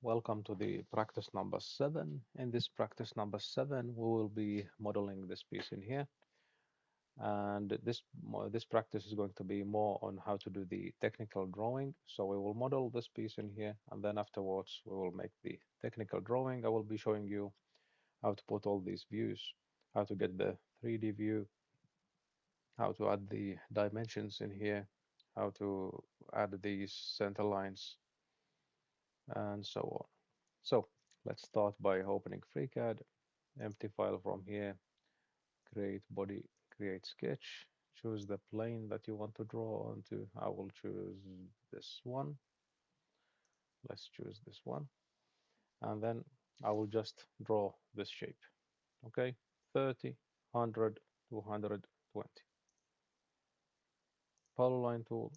Welcome to the practice number 7. In this practice number 7, we will be modeling this piece in here. And this practice is going to be more on how to do the technical drawing. So we will model this piece in here, and then afterwards we will make the technical drawing. I will be showing you how to put all these views, how to get the 3D view, how to add the dimensions in here, how to add these center lines, and so on. So let's start by opening Freecad, empty file from here, create body, create sketch, choose the plane that you want to draw onto. I will choose this one. Let's choose this one. And then I will just draw this shape. Okay, 30, 100, 220. Polyline tool,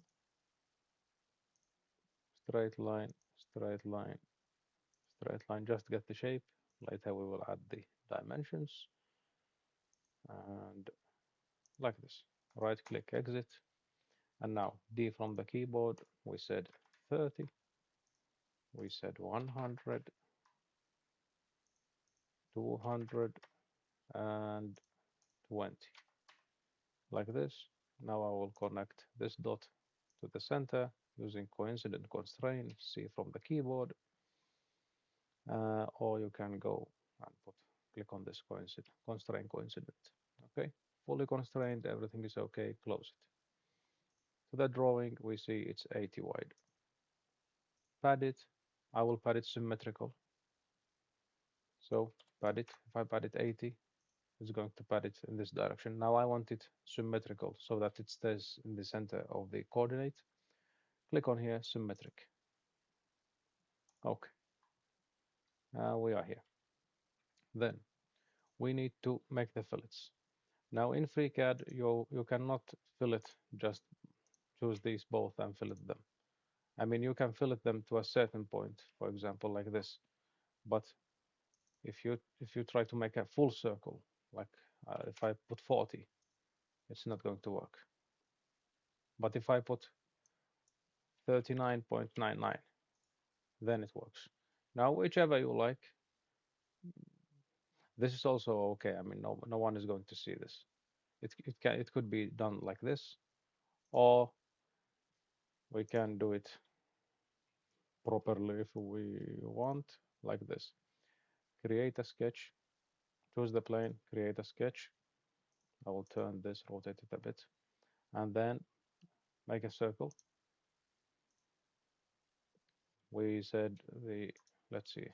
straight line, straight line, straight line. Just get the shape. Later we will add the dimensions and like this. Right click, exit. And now D from the keyboard, we said 30, we said 100, 200, and 20, like this. Now I will connect this dot to the center using coincident constraint, C from the keyboard, or you can go and click on this constraint coincident. Okay, fully constrained, everything is okay, close it. To the drawing, we see it's 80 wide. Pad it, I will pad it symmetrical. So pad it, if I pad it 80, it's going to pad it in this direction. Now I want it symmetrical so that it stays in the center of the coordinate. Click on here, symmetric. Okay, now we are here. Then we need to make the fillets. Now in Freecad, you cannot fillet, just choose these both and fillet them. I mean, you can fillet them to a certain point, for example, like this. But if you try to make a full circle, like if I put 40, it's not going to work. But if I put 39.99, then it works. Now, whichever you like, this is also okay. I mean, no one is going to see this. It could be done like this, or we can do it properly if we want, like this. Create a sketch, choose the plane, create a sketch. I will turn this, rotate it a bit, and then make a circle. We said let's see,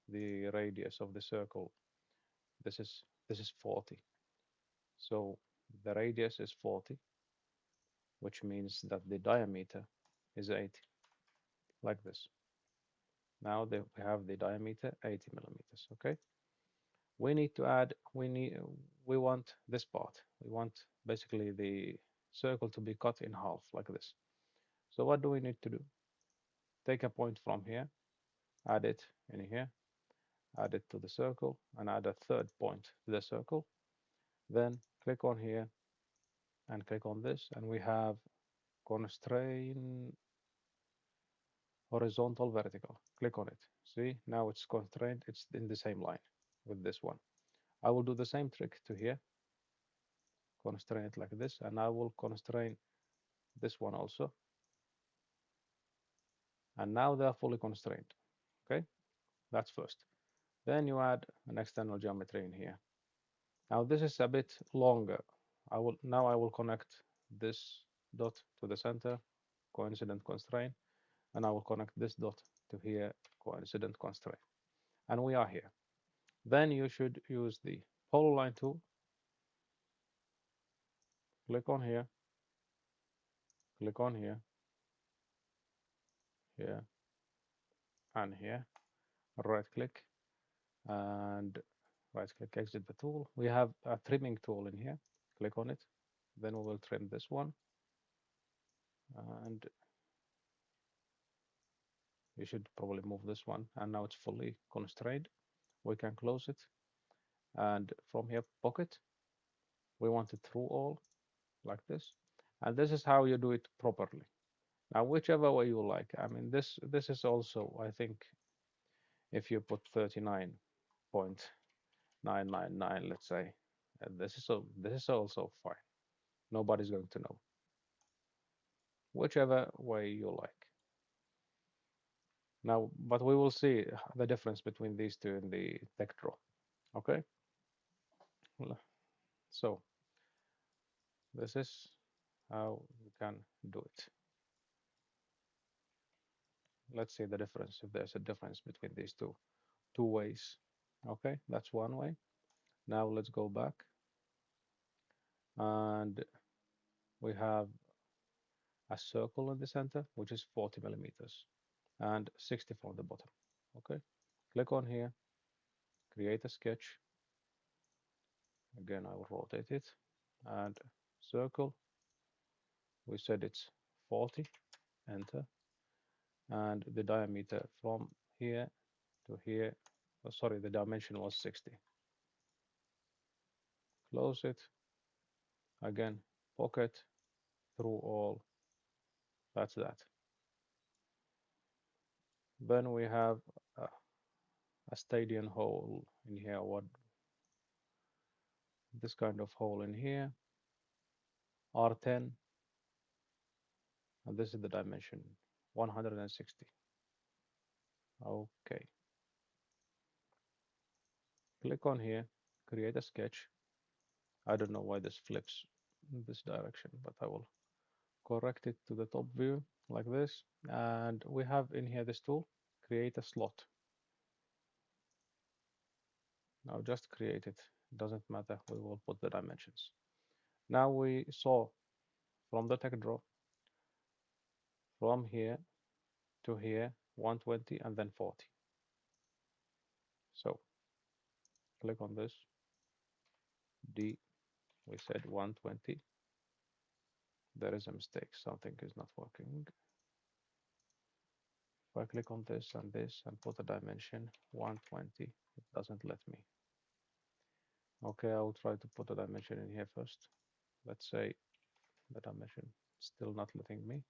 the radius of the circle. This is 40. So the radius is 40, which means that the diameter is 80, like this. Now that we have the diameter 80 millimeters. Okay. We need to add. We want this part. We want basically the circle to be cut in half, like this. So what do we need to do? Take a point from here, add it in here, add it to the circle, and add a third point to the circle. Then click on here and click on this, and we have constraint horizontal vertical. Click on it. See, now it's constrained. It's in the same line with this one. I will do the same trick to here, constrain it like this, and I will constrain this one also. And now they are fully constrained. Okay, that's first. Then you add an external geometry in here. Now this is a bit longer. I will connect this dot to the center, coincident constraint, and I will connect this dot to here, coincident constraint. And we are here. Then you should use the polyline tool. Click on here, click on here, here, and here. Right click and right click, exit the tool. We have a trimming tool in here. Click on it. Then we will trim this one. And you should probably move this one. And now it's fully constrained. We can close it. And from here, pocket, we want it through all, like this. And this is how you do it properly. Now, whichever way you like. I mean, this is also, I think, If you put 39.999, let's say, this is also fine. Nobody's going to know. Whichever way you like. Now, but we will see the difference between these two in the tech draw. Okay, so this is how you can do it. Let's see the difference, if there's a difference between these two ways. Okay, that's one way. Now let's go back, and we have a circle in the center, which is 40 millimeters, and 60 from the bottom. Okay, click on here, create a sketch. Again, I will rotate it, and circle, we said it's 40, enter, and the diameter from here to here, oh, sorry, the dimension was 60. Close it, again, pocket, through all, that's that. Then we have a stadium hole in here, what this kind of hole in here, R10, and this is the dimension, 160. Okay, click on here, create a sketch. I don't know why this flips in this direction, but I will correct it to the top view like this. And we have in here this tool, create a slot. Now just create it, doesn't matter, we will put the dimensions. Now we saw from the tech draw, from here to here, 120 and then 40. So click on this, D, we said 120. There is a mistake, something is not working. If I click on this and put a dimension 120, it doesn't let me. Okay, I will try to put a dimension in here first. Let's say the dimension still not letting me.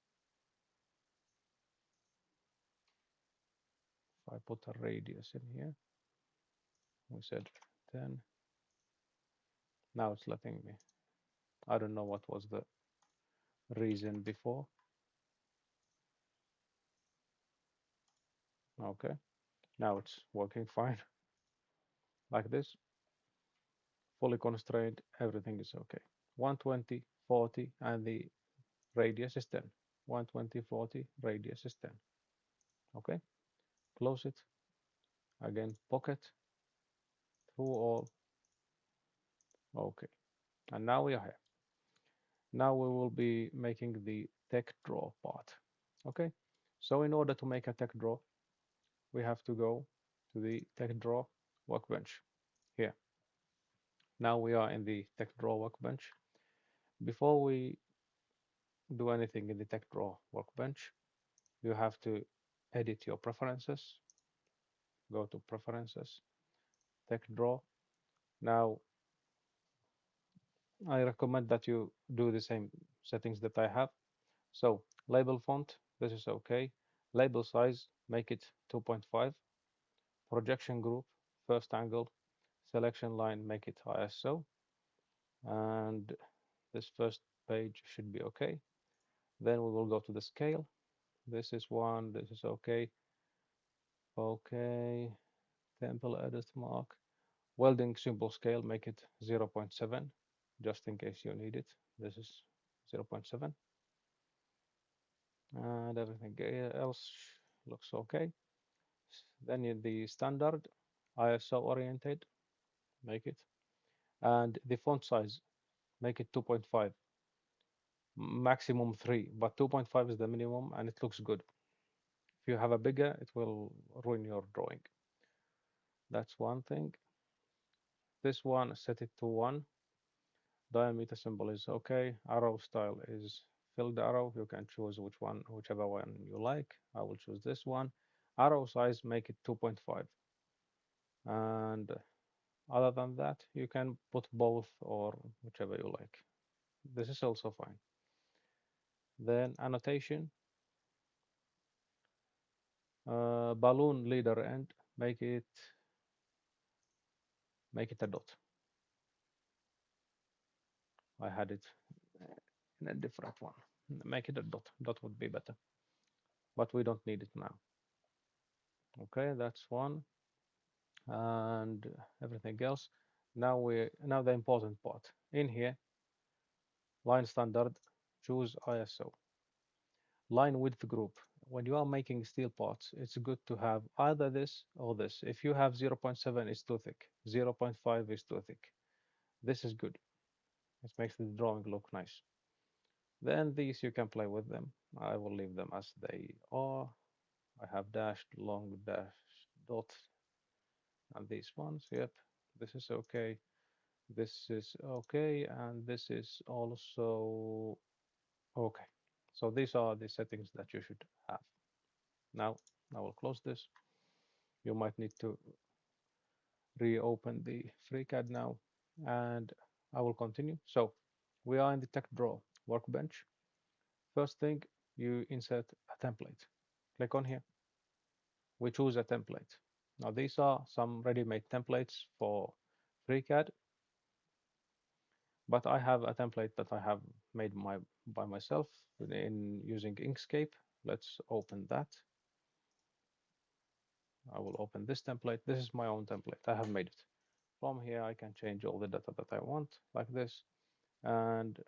If I put a radius in here, we said 10. Now it's letting me. I don't know what was the reason before. Okay, now it's working fine. Like this, fully constrained, everything is okay. 120, 40, and the radius is 10. 120, 40, radius is 10. Okay, close it. Again, pocket, through all. Okay, and now we are here. Now we will be making the tech draw part. Okay, so in order to make a tech draw, we have to go to the tech draw workbench here. Now we are in the tech draw workbench. Before we do anything in the tech draw workbench, you have to edit your preferences. Go to preferences, tech draw. Now I recommend that you do the same settings that I have. So label font, this is okay. Label size, make it 2.5. Projection group, first angle. Selection line, make it ISO. And this first page should be okay. Then we will go to the scale. This is one, this is okay. Okay, temple edit mark. Welding symbol scale, make it 0.7, just in case you need it. This is 0.7. And everything else looks okay. Then in the standard, ISO oriented, make it. And the font size, make it 2.5, maximum 3, but 2.5 is the minimum and it looks good. If you have a bigger, it will ruin your drawing. That's one thing. This one, set it to 1. Diameter symbol is okay. Arrow style is filled arrow. You can choose whichever one you like. I will choose this one. Arrow size, make it 2.5. And other than that, you can put both or whichever you like. This is also fine. Then annotation, balloon leader end. make it a dot. I had it in a different one. Make it a dot. Dot would be better, but we don't need it now. Okay, that's one, and everything else. Now the important part. In here, line standard, choose ISO. Line width group. When you are making steel parts, it's good to have either this or this. If you have 0.7, it's too thick. 0.5 is too thick. This is good. It makes the drawing look nice. Then these you can play with them. I will leave them as they are. I have dashed, long dash, dot, and these ones. Yep, this is okay. This is okay, and this is also okay. So these are the settings that you should have. Now I will close this. You might need to reopen the Freecad now, and I will continue. So we are in the tech drawer workbench. First thing, you insert a template. Click on here. We choose a template. Now these are some ready-made templates for Freecad, but I have a template that I have made by myself in using Inkscape. Let's open that. I will open this template. This is my own template. I have made it. From here, I can change all the data that I want, like this, and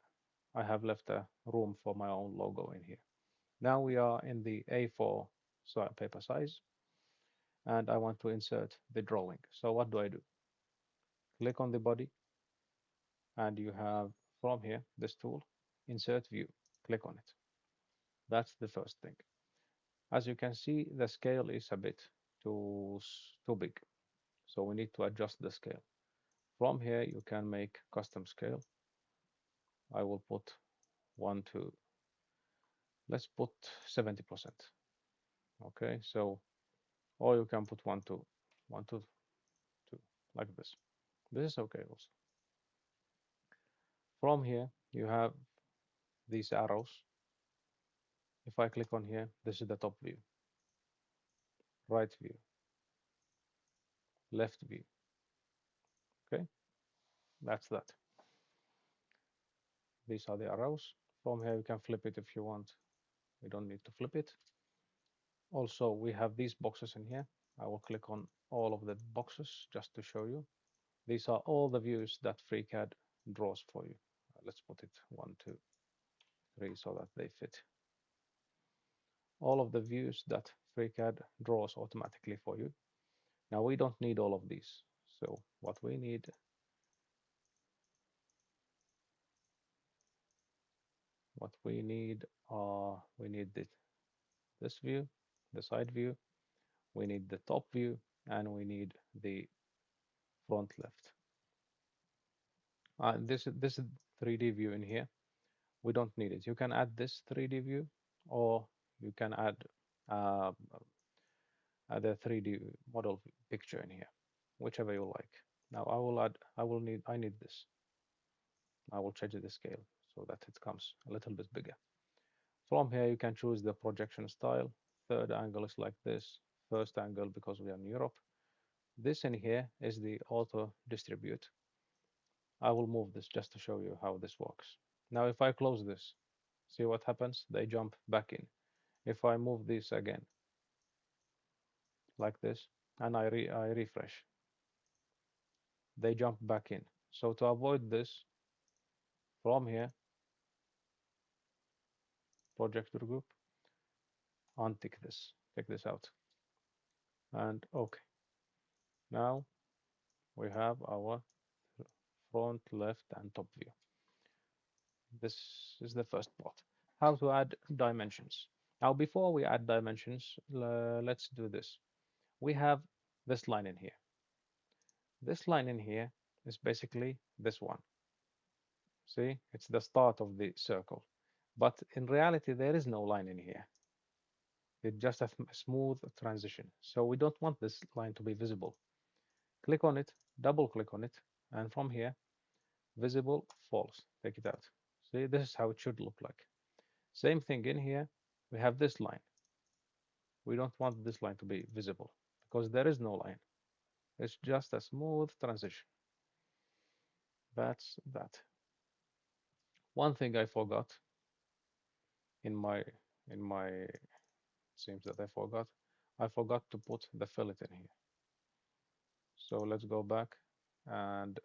I have left a room for my own logo in here. Now we are in the A4 paper size, and I want to insert the drawing. So what do I do? Click on the body, and you have from here this tool, insert view. Click on it. That's the first thing. As you can see, the scale is a bit too big, so we need to adjust the scale. From here, you can make custom scale. I will put one to, let's put 70%. Okay, so, or you can put one to two, like this. This is okay also. From here, you have these arrows. If I click on here, this is the top view, right view, left view. Okay, that's that. These are the arrows. From here, you can flip it if you want. We don't need to flip it. Also, we have these boxes in here. I will click on all of the boxes just to show you. These are all the views that Freecad draws for you. Let's put it 1, 2, 3 so that they fit. All of the views that Freecad draws automatically for you. Now we don't need all of these. So what we need we need this view, the side view, we need the top view, and we need the front left. This is 3D view in here. We don't need it. You can add this 3D view, or you can add uh, the 3D model picture in here, whichever you like. Now I need this. I will change the scale so that it comes a little bit bigger. From here, you can choose the projection style. Third angle is like this. First angle, because we are in Europe. This in here is the auto distribute. I will move this just to show you how this works. Now, if I close this, see what happens? They jump back in. If I move this again, like this, and I refresh, they jump back in. So to avoid this, from here, projector group, untick this, take this out, and okay. Now we have our front, left, and top view. This is the first part. How to add dimensions. Now, before we add dimensions, let's do this. We have this line in here. This line in here is basically this one. See, it's the start of the circle. But in reality, there is no line in here. It's just a smooth transition. So we don't want this line to be visible. Click on it, double click on it, and from here, visible, false. Take it out. See, this is how it should look like. Same thing in here. We have this line. We don't want this line to be visible. because there is no line. It's just a smooth transition. That's that. One thing I forgot in my seems that I forgot to put the fillet in here. So let's go back and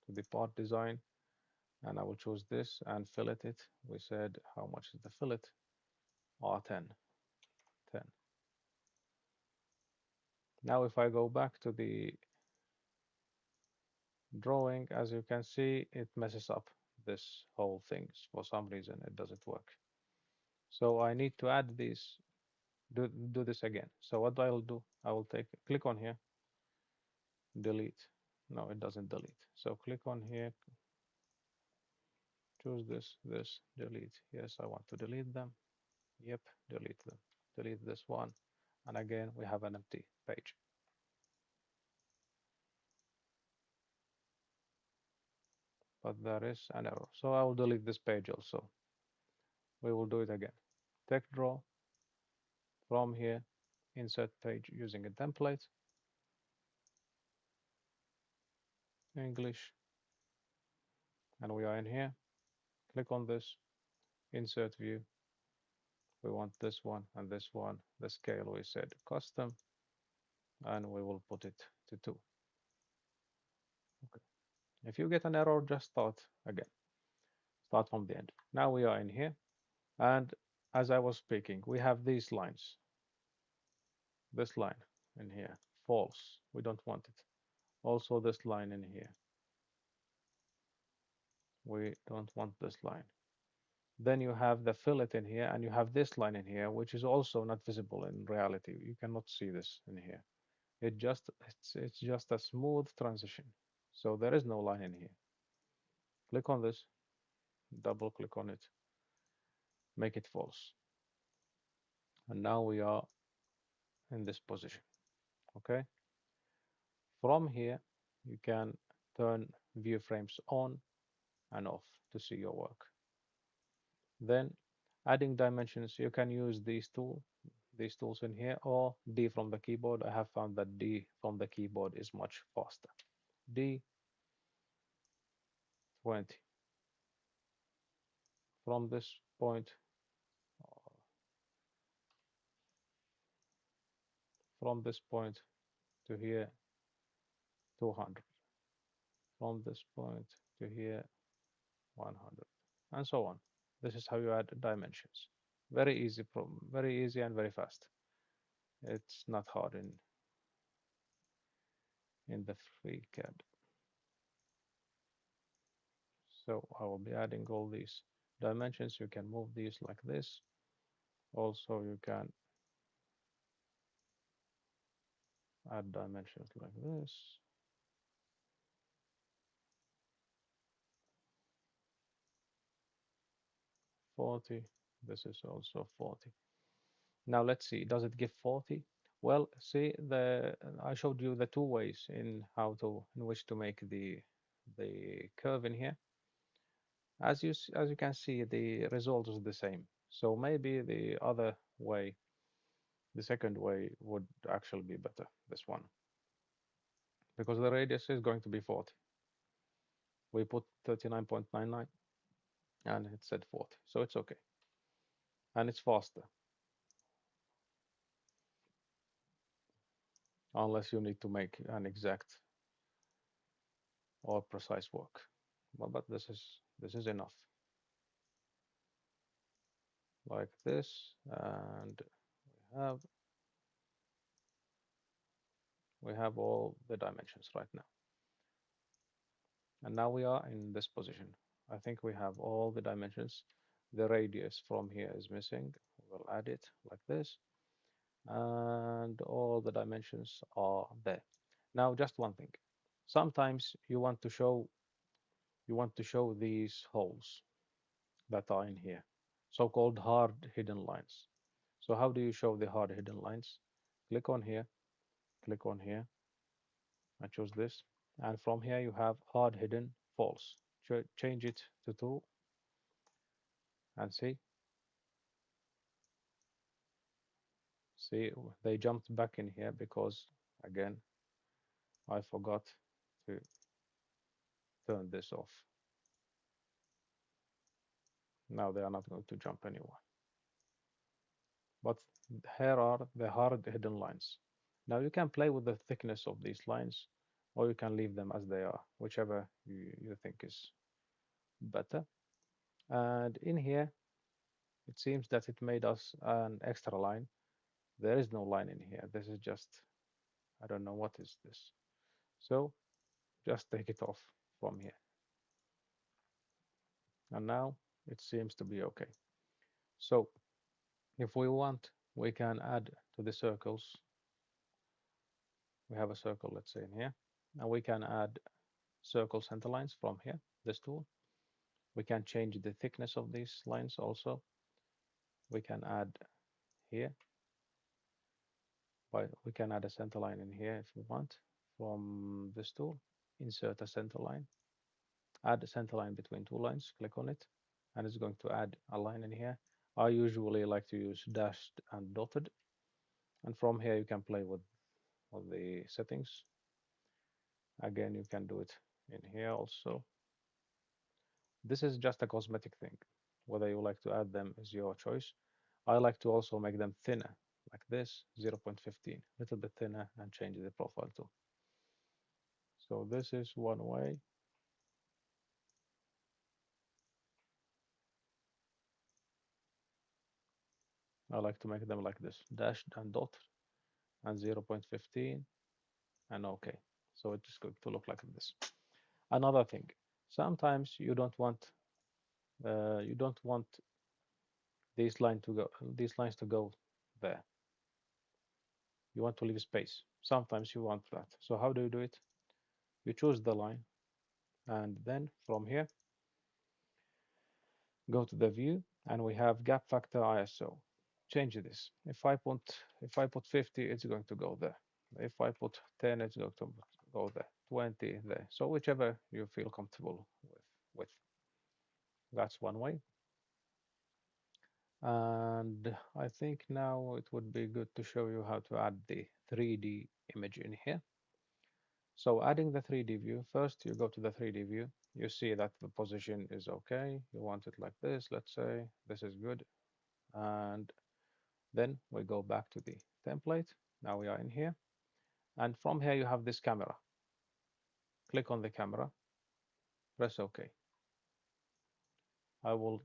to the part design, and I will choose this and fillet it. We said how much is the fillet? 10. 10. Now if I go back to the drawing, as you can see, it messes up this whole thing. For some reason, it doesn't work. So I need to add these, do this again. So what I'll do, I will click on here, delete. No, it doesn't delete. So click on here, choose this, delete. Yes, I want to delete them. Yep, delete them. Delete this one. And again, we have an empty page. But there is an error. So I will delete this page also. We will do it again. Text draw from here, insert page using a template, English, and we are in here. Click on this, insert view. We want this one and this one. The scale we said custom, and we will put it to 2. Okay. If you get an error, just start again. Start from the end. Now we are in here, and as I was speaking, we have these lines. This line in here, false. We don't want it. Also this line in here. We don't want this line. Then you have the fillet in here, and you have this line in here, which is also not visible in reality. You cannot see this in here. It's just a smooth transition. So there is no line in here. Click on this, double click on it, make it false. And now we are in this position. Okay. From here, you can turn view frames on and off to see your work. Then adding dimensions, you can use these tools in here, or D from the keyboard. I have found that D from the keyboard is much faster. D 20. From this point, from this point to here, 200. From this point to here, 100, and so on. This is how you add dimensions. Very easy and very fast. It's not hard in the Freecad. So I will be adding all these dimensions. You can move these like this. Also, you can add dimensions like this. 40. This is also 40. Now let's see, does it give 40? Well, see, I showed you the two ways in which to make the curve in here. As you can see, the result is the same. So maybe the other way, the second way, would actually be better, this one, because the radius is going to be 40. We put 39.99 and it said 40, so it's okay. And it's faster, unless you need to make an exact or precise work. But this is enough. Like this, and we have all the dimensions right now. And now we are in this position. I think we have all the dimensions. The radius from here is missing. We'll add it like this, and all the dimensions are there. Now, just one thing. Sometimes you want to show these holes that are in here, so-called hard hidden lines. So how do you show the hard hidden lines? Click on here, click on here, I choose this, and from here you have hard hidden false. Change it to 2 and see they jumped back in here because Again, I forgot to turn this off. Now they are not going to jump anywhere. But here are the hard hidden lines. Now you can play with the thickness of these lines, or you can leave them as they are, whichever you think is better. And in here, it seems that it made us an extra line. There is no line in here. This is just, I don't know what is this. So just take it off from here. And now it seems to be okay. So if we want, we can add to the circles. We have a circle, let's say in here, and we can add circle center lines from here, this tool. We can change the thickness of these lines also. We can add here, but we can add a center line in here if we want from this tool. Insert a center line, add a center line between two lines, click on it, and it's going to add a line in here. I usually like to use dashed and dotted, and from here you can play with the settings. Again, you can do it in here also. This is just a cosmetic thing. Whether you like to add them is your choice. I like to also make them thinner, like this, 0.15, a little bit thinner, and change the profile too. So this is one way. I like to make them like this, dashed and dot, and 0.15, and okay. So it's going to look like this. Another thing, sometimes you don't want these lines to go there. You want to leave space. Sometimes you want that. So how do you do it? You choose the line, and then from here go to the view, and we have gap factor ISO. Change this. If I put 50, it's going to go there. If I put 10, it's going to go there. 20 there. So whichever you feel comfortable with. That's one way. And I think now it would be good to show you how to add the 3D image in here. So adding the 3D view, first you go to the 3D view, you see that the position is okay. You want it like this, let's say, this is good. And then we go back to the template. Now we are in here. And from here you have this camera. Click on the camera, press OK. I will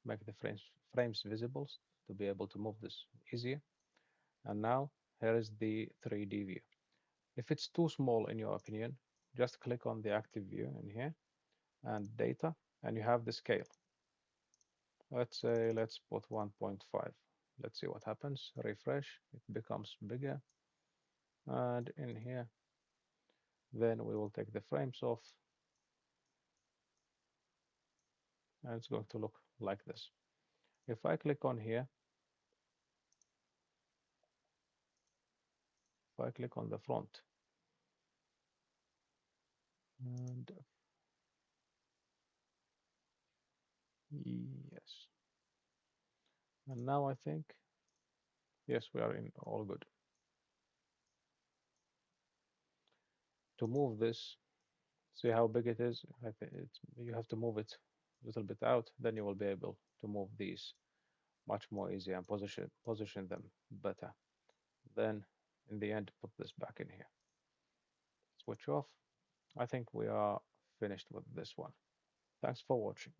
make the frames visible to be able to move this easier. And now here is the 3D view. If it's too small in your opinion, just click on the active view in here and data, and you have the scale. Let's say let's put 1.5. Let's see what happens. Refresh, it becomes bigger. And in here, then we will take the frames off, and it's going to look like this. If I click on here, if I click on the front, and yes, and now I think, yes, we are in all good. To move this, see how big it is? I think you have to move it a little bit out, then you will be able to move these much more easy and position them better. Then in the end, put this back in here. Switch off. I think we are finished with this one. Thanks for watching.